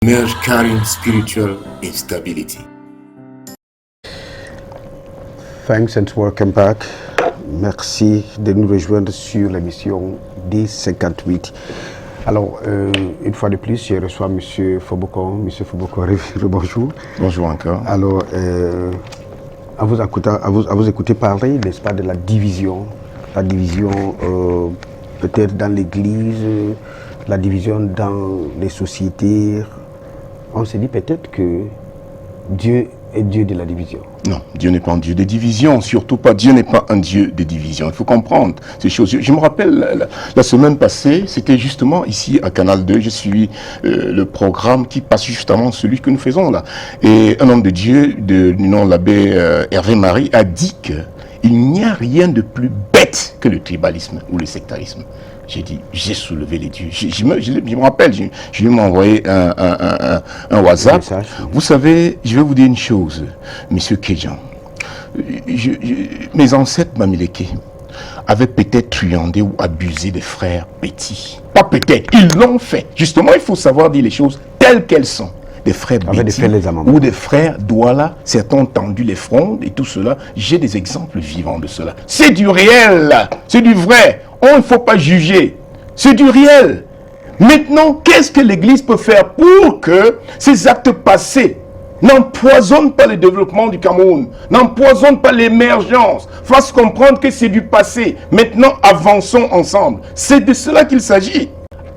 emerge carrying spiritual instability. Thanks and welcome back. Merci de nous rejoindre sur l'émission D58. Alors, une fois de plus, je reçois M. Fobokon. M. Fobokon, bonjour. Bonjour encore. Alors, à vous écouter parler, n'est-ce pas, de la division peut-être dans l'Église, la division dans les sociétés. On se dit peut-être que Dieu est Dieu de la division. Non, Dieu n'est pas un Dieu de division, surtout pas, Dieu n'est pas un Dieu de division. Il faut comprendre ces choses. Je me rappelle, la semaine passée, c'était justement ici à Canal 2, je suis le programme qui passe justement celui que nous faisons là. Et un homme de Dieu, du nom de l'abbé Hervé Marie, a dit qu'il n'y a rien de plus bête que le tribalisme ou le sectarisme. J'ai dit, j'ai soulevé les dieux. Je me rappelle, je lui ai envoyé un WhatsApp. Vous savez, je vais vous dire une chose, monsieur Kéjan. Mes ancêtres Mamileke avaient peut-être truandé ou abusé des frères petits. Pas peut-être, ils l'ont fait. Justement, il faut savoir dire les choses telles qu'elles sont. Des frères Béti ou des frères Douala, certains ont tendu les frondes et tout cela. J'ai des exemples vivants de cela. C'est du réel, c'est du vrai. Il ne faut pas juger. C'est du réel. Maintenant, qu'est-ce que l'Église peut faire pour que ces actes passés n'empoisonnent pas le développement du Cameroun, n'empoisonnent pas l'émergence, fassent comprendre que c'est du passé. Maintenant, avançons ensemble. C'est de cela qu'il s'agit.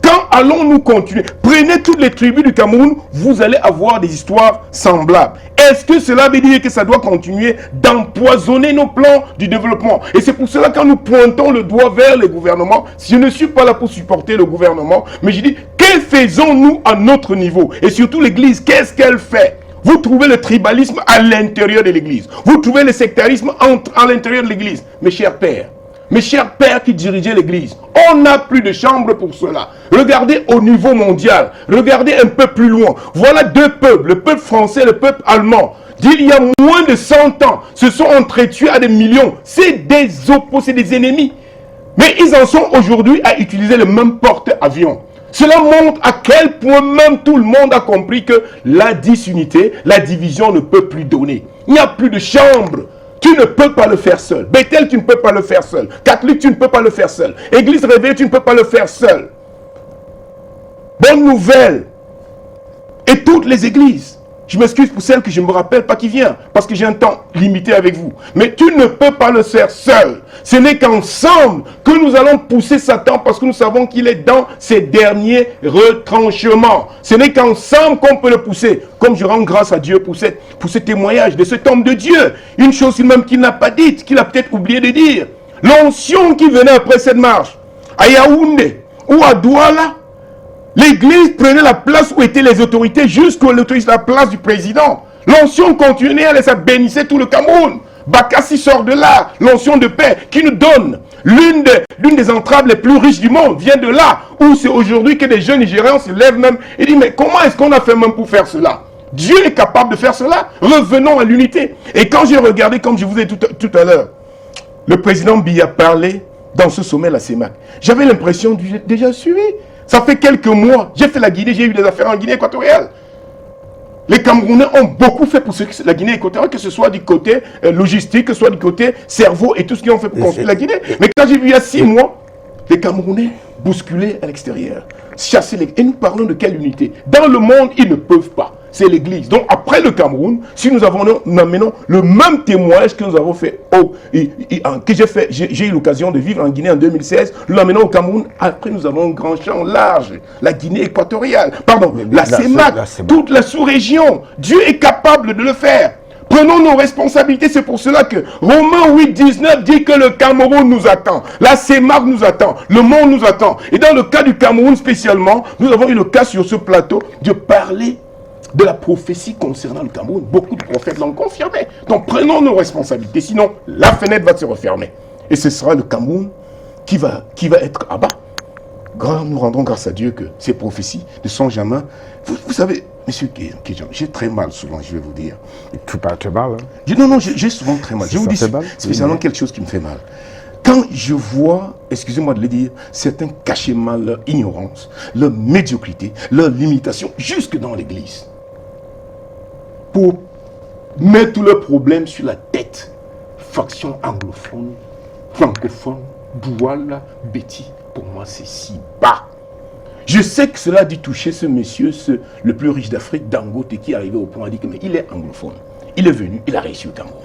Quand allons-nous continuer? Prenez toutes les tribus du Cameroun, vous allez avoir des histoires semblables. Est-ce que cela veut dire que ça doit continuer d'empoisonner nos plans du développement? Et c'est pour cela que quand nous pointons le doigt vers les gouvernements, je ne suis pas là pour supporter le gouvernement, mais je dis, que faisons-nous à notre niveau? Et surtout l'Église, qu'est-ce qu'elle fait? Vous trouvez le tribalisme à l'intérieur de l'Église. Vous trouvez le sectarisme à l'intérieur de l'Église. Mes chers pères qui dirigeaient l'Église, on n'a plus de chambre pour cela. Regardez au niveau mondial, regardez un peu plus loin. Voilà deux peuples, le peuple français et le peuple allemand. Il y a moins de 100 ans, se sont entretués à des millions. C'est des opposés, des ennemis. Mais ils en sont aujourd'hui à utiliser le même porte-avions. Cela montre à quel point même tout le monde a compris que la disunité, la division ne peut plus donner. Il n'y a plus de chambre. Tu ne peux pas le faire seul. Bethel, tu ne peux pas le faire seul. Catholique, tu ne peux pas le faire seul. Église réveillée, tu ne peux pas le faire seul. Bonne nouvelle. Et toutes les églises. Je m'excuse pour celles que je ne me rappelle pas qui vient, parce que j'ai un temps limité avec vous. Mais tu ne peux pas le faire seul. Ce n'est qu'ensemble que nous allons pousser Satan, parce que nous savons qu'il est dans ses derniers retranchements. Ce n'est qu'ensemble qu'on peut le pousser. Comme je rends grâce à Dieu pour ce témoignage de cet homme de Dieu. Une chose même qu'il n'a pas dite, qu'il a peut-être oublié de dire. L'onction qui venait après cette marche, à Yaoundé ou à Douala, l'Église prenait la place où étaient les autorités jusqu'à la place du président. L'onction continuait, elle bénissait tout le Cameroun. Bakassi sort de là, l'onction de paix qui nous donne l'une des entraves les plus riches du monde, vient de là, où c'est aujourd'hui que des jeunes Nigériens se lèvent même et disent, mais comment est-ce qu'on a fait même pour faire cela? Dieu est capable de faire cela. Revenons à l'unité. Et quand j'ai regardé, comme je vous ai dit tout à l'heure, le président Biya parlait dans ce sommet à la CEMAC, j'avais l'impression de déjà suivi. Ça fait quelques mois, j'ai fait la Guinée, j'ai eu des affaires en Guinée équatoriale. Les Camerounais ont beaucoup fait pour la Guinée équatoriale, que ce soit du côté logistique, que ce soit du côté cerveau et tout ce qu'ils ont fait pour construire la Guinée. Mais quand j'ai vu il y a 6 mois, les Camerounais bousculés à l'extérieur, chasser les... Et nous parlons de quelle unité? Dans le monde, ils ne peuvent pas. C'est l'Église. Donc après le Cameroun, si nous amenons le même témoignage que nous avons fait, j'ai eu l'occasion de vivre en Guinée en 2016, nous l'amenons au Cameroun, après nous avons un grand champ large, la Guinée équatoriale, pardon, la CEMAC, toute la sous-région. Dieu est capable de le faire. Prenons nos responsabilités, c'est pour cela que Romains 8, 19 dit que le Cameroun nous attend, la CEMAC nous attend, le monde nous attend. Et dans le cas du Cameroun spécialement, nous avons eu le cas sur ce plateau de parler de la prophétie concernant le Cameroun. Beaucoup de prophètes l'ont confirmé. Donc prenons nos responsabilités, sinon la fenêtre va se refermer. Et ce sera le Cameroun qui va être à bas. Nous rendons grâce à Dieu que ces prophéties ne sont jamais... Vous savez, monsieur Kéjan, j'ai très mal souvent, je vais vous dire. Tout pas très mal. Hein? Non, j'ai souvent très mal. Je vous dis spécialement quelque chose qui me fait mal. Quand je vois, excusez-moi de le dire, certains cacher mal leur ignorance, leur médiocrité, leur limitation, jusque dans l'église, pour mettre tous leurs problèmes sur la tête. Faction anglophone, francophone, Douala, Betty, pour moi c'est si bas. Je sais que cela a dû toucher ce monsieur, le plus riche d'Afrique, Dangote, qui est arrivé au point de dire que mais il est anglophone. Il est venu, il a réussi au Cameroun.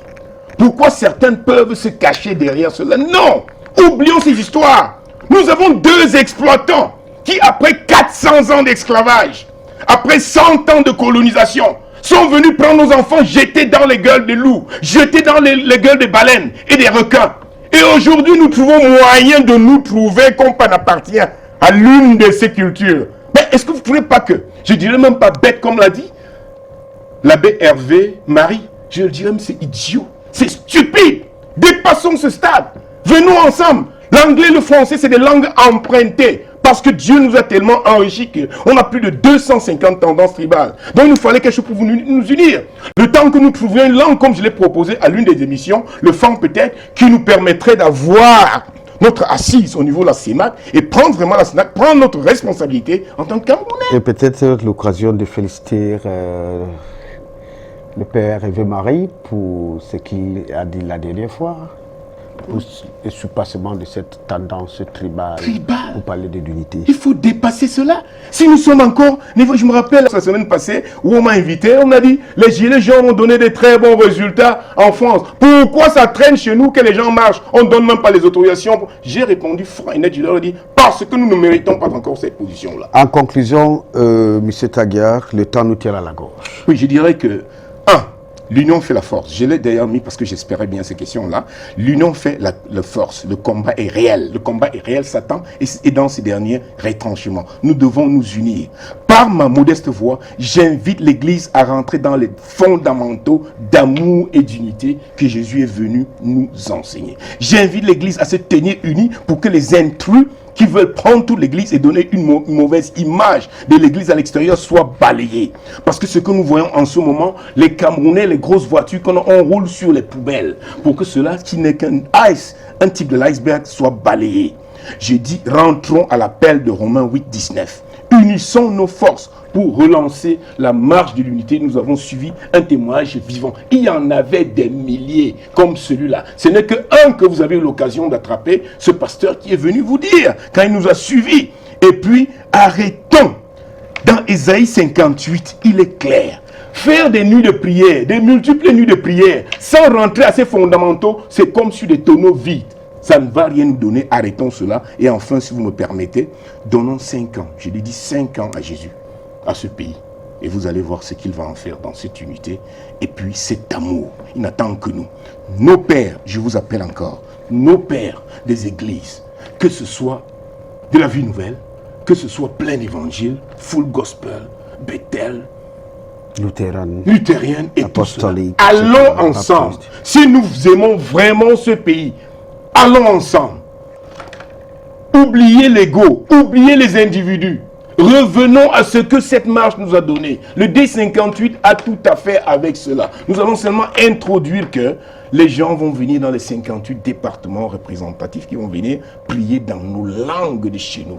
Pourquoi certains peuvent se cacher derrière cela? Non! Oublions ces histoires. Nous avons 2 exploitants qui, après 400 ans d'esclavage, après 100 ans de colonisation, sont venus prendre nos enfants, jeter dans les gueules des loups, jeter dans les gueules des baleines et des requins. Et aujourd'hui, nous trouvons moyen de nous trouver comme on appartient à l'une de ces cultures. Mais est-ce que vous ne trouvez pas que, je ne dirais même pas bête comme l'a dit l'abbé Hervé Marie, je le dirais même c'est idiot, c'est stupide. Dépassons ce stade. Venons ensemble. L'anglais et le français, c'est des langues empruntées. Parce que Dieu nous a tellement enrichis qu'on a plus de 250 tendances tribales. Donc il nous fallait quelque chose pour nous unir. Le temps que nous trouvions une langue, comme je l'ai proposé à l'une des émissions, le FAN peut-être, qui nous permettrait d'avoir notre assise au niveau de la CEMAC et prendre vraiment la CEMAC, prendre notre responsabilité en tant que Camerounais. Et peut-être l'occasion de féliciter le père Hervé Marie pour ce qu'il a dit la dernière fois. Pour le surpassement de cette tendance tribale. Pour parler de l'unité. Il faut dépasser cela. Si nous sommes encore... Je me rappelle la semaine passée où on m'a invité, on a dit les gilets jaunes ont donné des très bons résultats en France. Pourquoi ça traîne chez nous que les gens marchent? On ne donne même pas les autorisations. J'ai répondu franc et net, je leur ai dit parce que nous ne méritons pas encore cette position-là. En conclusion, M. Taguiar, le temps nous tire à la gorge. Oui, je dirais que, l'union fait la force. Je l'ai d'ailleurs mis parce que j'espérais bien ces questions-là. L'union fait la force. Le combat est réel. Le combat est réel, Satan, et dans ces derniers retranchements. Nous devons nous unir. Par ma modeste voix, j'invite l'Église à rentrer dans les fondamentaux d'amour et d'unité que Jésus est venu nous enseigner. J'invite l'Église à se tenir unie pour que les intrus qui veulent prendre toute l'église et donner une mauvaise image de l'église à l'extérieur soit balayée. Parce que ce que nous voyons en ce moment, les Camerounais, les grosses voitures, quand on roule sur les poubelles, pour que cela qui n'est qu'un un type de l'iceberg soit balayé. J'ai dit, rentrons à l'appel de Romains 8, 19. Unissons nos forces pour relancer la marche de l'unité. Nous avons suivi un témoignage vivant. Il y en avait des milliers comme celui-là. Ce n'est qu'un que vous avez eu l'occasion d'attraper, ce pasteur qui est venu vous dire quand il nous a suivis. Et puis, arrêtons. Dans Ésaïe 58, il est clair. Faire des nuits de prière, des multiples nuits de prière, sans rentrer à ces fondamentaux, c'est comme sur des tonneaux vides. Ça ne va rien nous donner, arrêtons cela. Et enfin, si vous me permettez, donnons 5 ans. Je l'ai dit 5 ans à Jésus, à ce pays. Et vous allez voir ce qu'il va en faire dans cette unité. Et puis cet amour, il n'attend que nous. Nos pères, je vous appelle encore, nos pères des églises, que ce soit de la vie nouvelle, que ce soit plein évangile, full gospel, Bethel, luthérienne et apostolique. Allons ensemble. Si nous aimons vraiment ce pays, allons ensemble. Oubliez l'ego, oubliez les individus. Revenons à ce que cette marche nous a donné. Le D58 a tout à fait avec cela. Nous allons seulement introduire que les gens vont venir dans les 58 départements représentatifs qui vont venir prier dans nos langues de chez nous.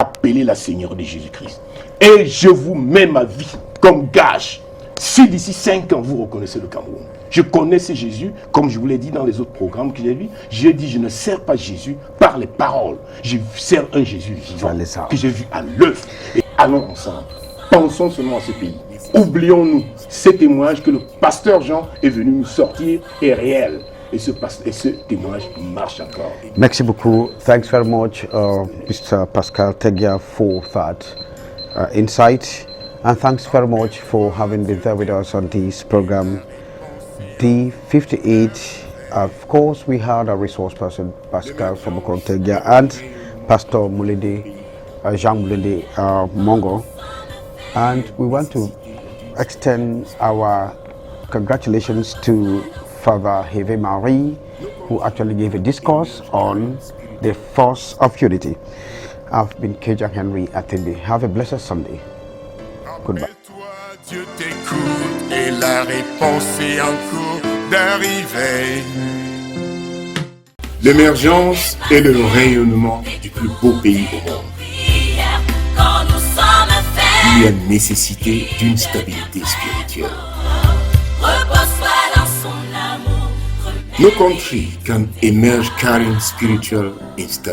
Appeler la Seigneur de Jésus-Christ. Et je vous mets ma vie comme gage. Si d'ici 5 ans, vous reconnaissez le Cameroun. Je connaissais Jésus, comme je vous l'ai dit dans les autres programmes que j'ai vus. J'ai dit, je ne sers pas Jésus par les paroles. Je sers un Jésus vivant que j'ai vu à l'œuvre. Et allons ensemble. Pensons seulement à ce pays. Oublions-nous. Ce témoignage que le pasteur Jean est venu nous sortir est réel. Et ce témoignage marche encore. Merci beaucoup. Thanks very much, Mr. Pascal Taguiar, for that insight. And thanks very much for having been there with us on this program. D58, of course, we had a resource person, Pascal Fabokon Taguiar, and Pastor Mulende, Jean Mulende Mongo. And we want to extend our congratulations to Father Hervé Marie, who actually gave a discourse on the force of unity. I've been Kejan Henry Atende. Have a blessed Sunday. Goodbye. Dieu t'écoute et la réponse est en cours d'arriver. L'émergence et le rayonnement du plus beau pays au monde. Il y a nécessité d'une stabilité spirituelle. No country can emerge carrying spiritual instability.